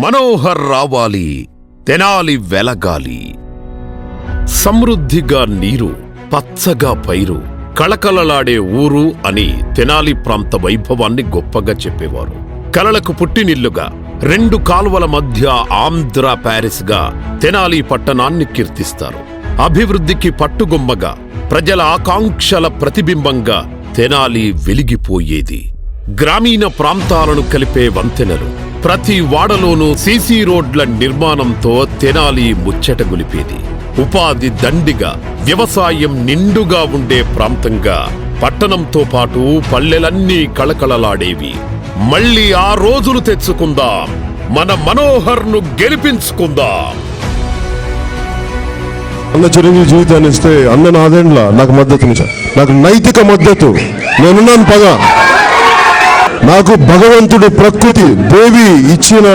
మనోహర్ రావాలి, తెనాలి వెలగాలి. సమృద్ధిగా నీరు, పచ్చగా పైరు, కళకళలాడే ఊరు అని తెనాలి ప్రాంత వైభవాన్ని గొప్పగా చెప్పేవారు. కలలకు పుట్టినిల్లుగా, 2 కాలువల మధ్య ఆంధ్ర ప్యారిస్ గా తెనాలి పట్టణాన్ని కీర్తిస్తారు. అభివృద్ధికి పట్టుగొమ్మగా, ప్రజల ఆకాంక్షల ప్రతిబింబంగా తెనాలి వెలిగిపోయేది. గ్రామీణ ప్రాంతాలను కలిపే వంతెనలు, ప్రతి వాడలోనూ సీసీ రోడ్ల నిర్మాణంతో తెనాలి ముచ్చటగొలిపేది. ఉపాధి దండిగా, వ్యవసాయం నిండుగా ఉండే ప్రాంతంగా పట్టణంతో పాటు పల్లెలన్నీ కళకళలాడేవి. మళ్ళీ ఆ రోజులు తెచ్చుకుందాం, మన మనోహర్ను గెలిపించుకుందాం. అన్న చిరంజీవి జీవితాన్ని ఇస్తే అన్న నాదేండ్ల నాకు మద్దతు, నాకు నైతిక మద్దతు. నేనున్నాను పగ. నాకు భగవంతుడి ప్రకృతి దేవి ఇచ్చిన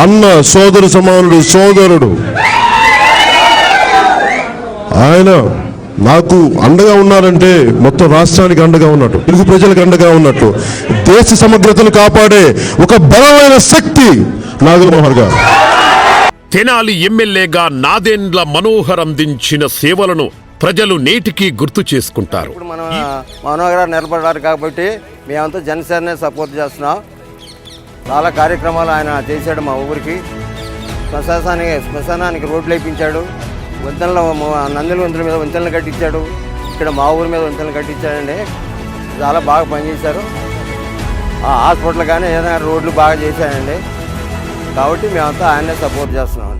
అన్న సోదరు సమానుడు, సోదరుడు. ఆయన నాకు అండగా ఉన్నారంటే మొత్తం రాష్ట్రానికి అండగా ఉన్నట్టు, తెలుగు ప్రజలకు అండగా ఉన్నట్టు, దేశ సమగ్రతను కాపాడే ఒక బలమైన శక్తి నాగమోహన్ గారు. తెనాలి ఎమ్మెల్యేగా నాదెండ్ల మనోహర్ అందించిన సేవలను ప్రజలు నేటికి గుర్తు చేసుకుంటారు. ఇప్పుడు మన మనోహర్ గారు నిలబడ్డారు కాబట్టి మేమంతా జనసేననే సపోర్ట్ చేస్తున్నాం. చాలా కార్యక్రమాలు ఆయన చేశాడు. మా ఊరికి శ్మశానానికి రోడ్లు వేయించాడు, వంతెనలు, నందుల వంతుల మీద వంతెనలు కట్టించాడు, ఇక్కడ మా ఊరి మీద వంతెనలు కట్టించాడండి. చాలా బాగా పనిచేశారు. హాస్పిటల్ కానీ ఏదైనా రోడ్లు బాగా చేశాడండి. కాబట్టి మేమంతా ఆయన్నే సపోర్ట్ చేస్తున్నాం.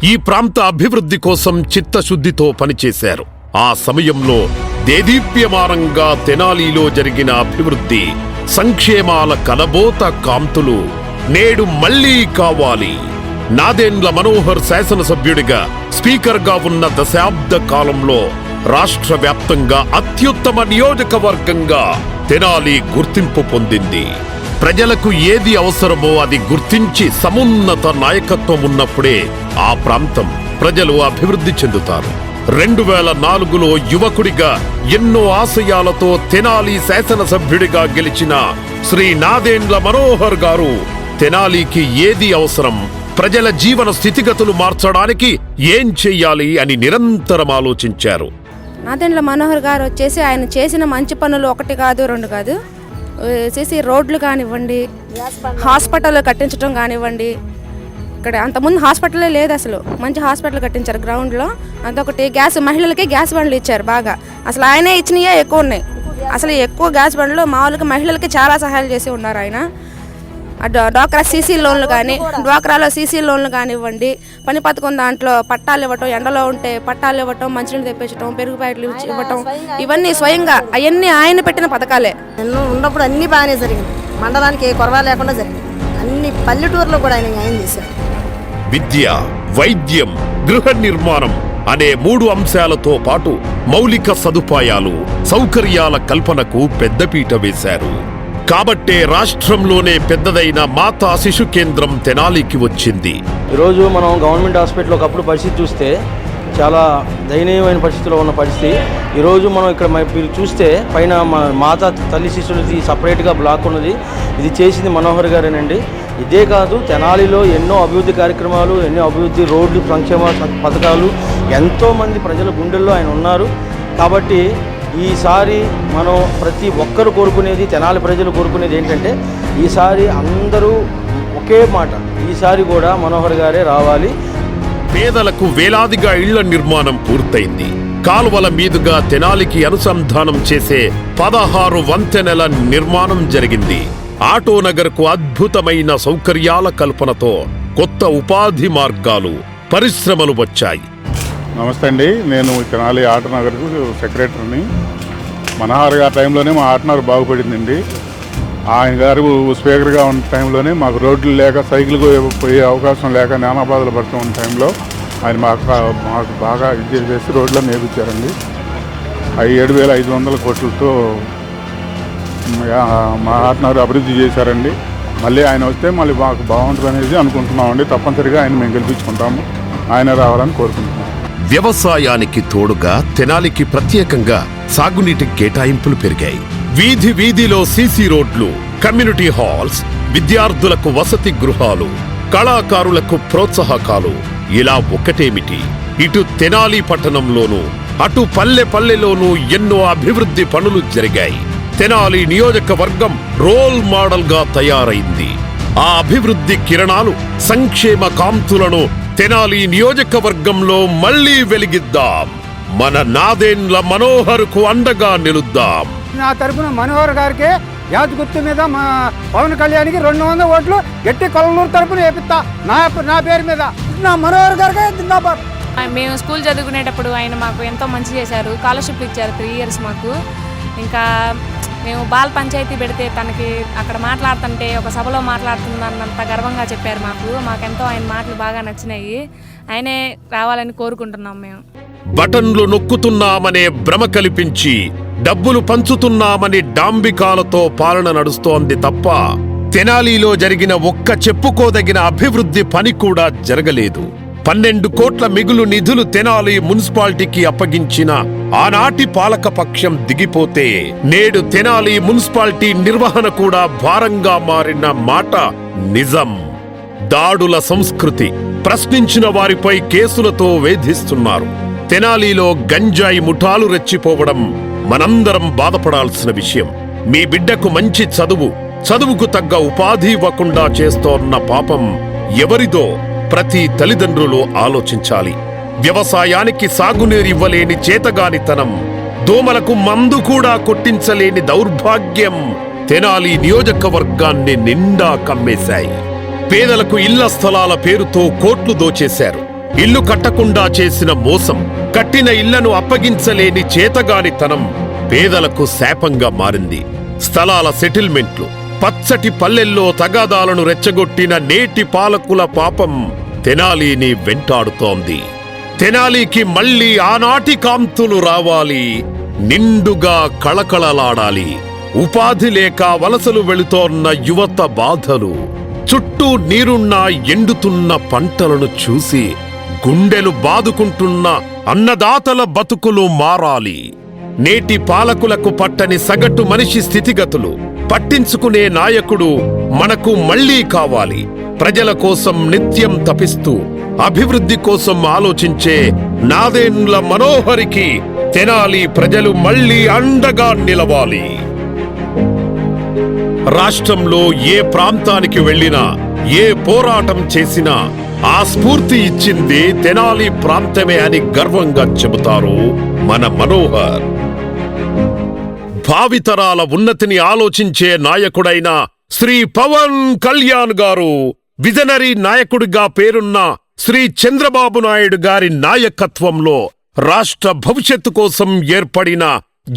ఈ ప్రాంత అభివృద్ధి కోసం చిత్తశుద్ధితో పనిచేశారు. ఆ సమయంలో దేదీప్యమానంగా తెనాలిలో జరిగిన అభివృద్ధి సంక్షేమాల కలబోత కాంతులు నేడు మళ్లీ కావాలి. నాదెండ్ల మనోహర్ శాసనసభ్యుడిగా, స్పీకర్గా ఉన్న దశాబ్ద కాలంలో రాష్ట్ర వ్యాప్తంగా అత్యుత్తమ నియోజకవర్గంగా తెనాలి గుర్తింపు పొందింది. ప్రజలకు ఏది అవసరమో అది గుర్తించి సమున్నత నాయకత్వం ఉన్నప్పుడే ఆ ప్రాంతం ప్రజలు అభివృద్ధి చెందుతారు. 2004లో యువకుడిగా ఎన్నో ఆశయాలతో తెనాలి శాసనసభ్యుడిగా గెలిచిన శ్రీ నాదెండ్ల మనోహర్ గారు తెనాలికి ఏది అవసరం, ప్రజల జీవన స్థితిగతులు మార్చడానికి ఏం చెయ్యాలి అని నిరంతరం ఆలోచించారు. నాదెండ్ల మనోహర్ గారు వచ్చేసి ఆయన చేసిన మంచి పనులు 1 కాదు 2 కాదు, చేసి రోడ్లు కానివ్వండి, హాస్పిటల్ కట్టించడం కానివ్వండి. ఇక్కడ అంతకుముందు హాస్పిటలే లేదు, అసలు మంచి హాస్పిటల్ కట్టించారు గ్రౌండ్లో. అదొకటి, గ్యాస్, మహిళలకి గ్యాస్ బండ్లు ఇచ్చారు బాగా. అసలు ఆయనే ఇచ్చినయే ఎక్కువ ఉన్నాయి. అసలు ఎక్కువ గ్యాస్ బండ్లు మామూలుగా మహిళలకి చాలా సహాయాలు చేసి ఉన్నారు ఆయన. డ్వాక్రా సీసీ లోన్లు కానీ, డ్వాక్రాలో సీసీ లోన్లు కానివ్వండి, పని పథకం దాంట్లో పట్టాలు ఇవ్వటం, ఎండలో ఉంటే పట్టాలు ఇవ్వటం, మంచినీళ్ళు తెప్పించడం, పెరుగు ప్యాకెట్లు ఇవ్వటం, ఇవన్నీ స్వయంగా అవన్నీ ఆయన పెట్టిన పథకాలే. ఉన్నప్పుడు అన్ని బాగానే జరిగింది. మండలానికి ఏ కొరవ లేకుండా జరిగింది. అన్ని పల్లెటూరులో కూడా ఆయన న్యాయం చేశారు. విద్య, వైద్యం, గృహ నిర్మాణం అనే 3 అంశాలతో పాటు మౌలిక సదుపాయాలు, సౌకర్యాల కల్పనకు పెద్దపీట వేశారు. కాబట్టే రాష్ట్రంలోనే పెద్దదైన మాతా శిశు కేంద్రం తెనాలికి వచ్చింది. ఈరోజు మనం గవర్నమెంట్ హాస్పిటల్ ఒకప్పుడు పరిస్థితి చూస్తే చాలా దయనీయమైన పరిస్థితిలో ఉన్న పరిస్థితి. ఈరోజు మనం ఇక్కడ మీరు చూస్తే పైన మాతా తల్లి శిశువులది సపరేట్గా బ్లాక్ ఉన్నది. ఇది చేసింది మనోహర్ గారేనండి. ఇదే కాదు, తెనాలిలో ఎన్నో అభివృద్ధి కార్యక్రమాలు, ఎన్నో అభివృద్ధి రోడ్లు, సంక్షేమ పథకాలు, ఎంతోమంది ప్రజల గుండెల్లో ఆయన ఉన్నారు. కాబట్టి ఈసారి మనం ప్రతి ఒక్కరు కోరుకునేది, తెనాలి ప్రజలు కోరుకునేది ఏంటంటే ఈసారి అందరూ ఒకే మాట, ఈసారి కూడా మనోహర్ గారే రావాలి. పేదలకు వేలాదిగా ఇళ్ల నిర్మాణం పూర్తయింది. కాలువల మీదుగా తెనాలికి అనుసంధానం చేసే 16 వంతెనల నిర్మాణం జరిగింది. ఆటోనగర్కు అద్భుతమైన సౌకర్యాల కల్పనతో కొత్త ఉపాధి మార్గాలు, పరిశ్రమలు వచ్చాయి. నమస్తే అండి, నేను తెనాలి ఆటోనగర్కు సెక్రటరీని. మనోహర్ గారి టైంలోనే మా ఆటోనగర్ బాగుపడిందండి. ఆయన గారు స్పీకర్గా ఉన్న టైంలోనే మాకు రోడ్లు లేక, సైకిల్ పోయే అవకాశం లేక నానా బాధలు పడుతూ ఉన్న టైంలో ఆయన మాకు బాగా ఇది చేసి రోడ్లను వేయించారండి. 7,500 కోట్లతో మా ఆటోనగర్ అభివృద్ధి చేశారండి. మళ్ళీ ఆయన వస్తే మళ్ళీ మాకు బాగుంటుంది అనేది అనుకుంటున్నామండి. తప్పనిసరిగా ఆయన మేము గెలిపించుకుంటాము. ఆయన రావాలని కోరుకుంటున్నాం. వ్యవసాయానికి తోడుగా తెనాలికి ప్రత్యేకంగా సాగునీటి కేటాయింపులు పెరిగాయి. వీధిలో సీసీ రోడ్లు, కమ్యూనిటీ హాల్స్, విద్యార్థులకు వసతి గృహాలు, కళాకారులకు ప్రోత్సాహకాలు. ఇలా ఒకటేమిటి, ఇటు తెనాలి పట్టణంలోనూ అటు పల్లె పల్లెలోనూ ఎన్నో అభివృద్ధి పనులు జరిగాయి. తెనాలి నియోజకవర్గం రోల్ మోడల్ గా తయారైంది. ఆ అభివృద్ధి కిరణాలు, సంక్షేమ కాంతులను తెనాలి నియోజకవర్గంలో మళ్లీ వెలిగిద్దాం. మన నాదెండ్ల మనోహర్కు అండగా నిలుద్దాం. నా తరపున మనోహర్ గారికి యాద్ గుర్తు మీద మా పవన్ కళ్యాణ్కి 200 ఓట్లు గట్టి కొల్లూరు తరపున వేపిస్తా నా పేరు మీద. నా మనోహర్ గారికి జిందాబాద్. మేము స్కూల్ చదువుకునేటప్పుడు ఆయన మాకు ఎంతో మంచి చేశారు. స్కాలర్షిప్ ఇచ్చారు 3 years మాకు. ఇంకా మేము బాల్ పంచాయతీ పెడితే తనకి అక్కడ మాట్లాడుతుంటే ఒక సభలో మాట్లాడుతుందన్నంత గర్వంగా చెప్పారు మాకెంతో ఆయన మాటలు బాగా నచ్చినాయి. ఆయనే రావాలని కోరుకుంటున్నాం. మేము బటన్లు నొక్కుతున్నామనే భ్రమ కల్పించి డబ్బులు పంచుతున్నామని డాంబికాలతో పాలన నడుస్తోంది తప్ప తెనాలిలో జరిగిన ఒక్క చెప్పుకోదగిన అభివృద్ధి పని కూడా జరగలేదు. 12 కోట్ల మిగులు నిధులు తెనాలి మున్సిపాలిటీకి అప్పగించిన ఆనాటి పాలకపక్షం దిగిపోతే నేడు తెనాలి మున్సిపాలిటీ నిర్వహణ కూడా భారంగా మారిన మాట నిజం. దాడుల సంస్కృతి, ప్రశ్నించిన వారిపై కేసులతో వేధిస్తున్నారు. తెనాలిలో గంజాయి ముఠాలు రెచ్చిపోవడం మనందరం బాధపడాల్సిన విషయం. మీ బిడ్డకు మంచి చదువుకు తగ్గ ఉపాధి ఇవ్వకుండా చేస్తోన్న పాపం ఎవరిదో ప్రతి తల్లిదండ్రులు ఆలోచించాలి. వ్యవసాయానికి సాగునీరు ఇవ్వలేని చేతగానితనం, దోమలకు మందు కూడా కొట్టించలేని దౌర్భాగ్యం తెనాలి నియోజకవర్గాన్ని నిండా కమ్మేశాయి. పేదలకు ఇళ్ల స్థలాల పేరుతో కోట్లు దోచేశారు. ఇల్లు కట్టకుండా చేసిన మోసం, కట్టిన ఇళ్లను అప్పగించలేని చేతగానితనం పేదలకు శాపంగా మారింది. స్థలాల సెటిల్మెంట్లు, పచ్చటి పల్లెల్లో తగాదాలను రెచ్చగొట్టిన నేటి పాలకుల పాపం తెనాలిని వెంటాడుతోంది. తెనాలికి మళ్లీ ఆనాటి కాంతులు రావాలి, నిండుగా కళకళలాడాలి. ఉపాధి లేక వలసలు వెళుతోన్న యువత బాధలు, చుట్టూ నీరున్నా ఎండుతున్న పంటలను చూసి గుండెలు బాదుకుంటున్న అన్నదాతల బతుకులు మారాలి. నేటి పాలకులకు పట్టని సగటు మనిషి స్థితిగతులు పట్టించుకునే నాయకుడు మనకు మళ్లీ కావాలి. ప్రజల కోసం నిత్యం తపిస్తూ అభివృద్ధి కోసం ఆలోచించే నాదెండ్ల మనోహరికి తెనాలి ప్రజలు మళ్లీ అండగా నిలవాలి. రాష్ట్రంలో ఏ ప్రాంతానికి వెళ్ళినా, ఏ పోరాటం చేసినా ఆ స్ఫూర్తి ఇచ్చింది తెనాలి ప్రాంతమే అని గర్వంగా చెబుతారు మన మనోహర్. భావితరాల ఉన్నతిని ఆలోచించే నాయకుడైన శ్రీ పవన్ కళ్యాణ్ గారు, విజనరీ నాయకుడిగా పేరున్న శ్రీ చంద్రబాబు నాయుడు గారి నాయకత్వంలో రాష్ట్ర భవిష్యత్తు కోసం ఏర్పడిన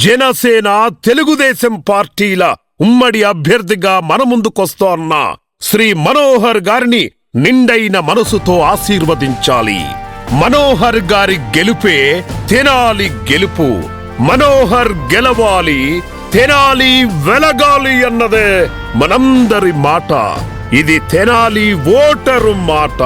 జనసేన, తెలుగుదేశం పార్టీల ఉమ్మడి అభ్యర్థిగా మన ముందుకొస్తోన్న శ్రీ మనోహర్ గారిని నిండైన మనసుతో ఆశీర్వదించాలి. మనోహర్ గారి గెలుపే తెనాలి గెలుపు. మనోహర్ గెలవాలి, తెనాలి వెలగాలి అన్నదే మనందరి మాట. ఇది తెనాలి ఓటరు మాట.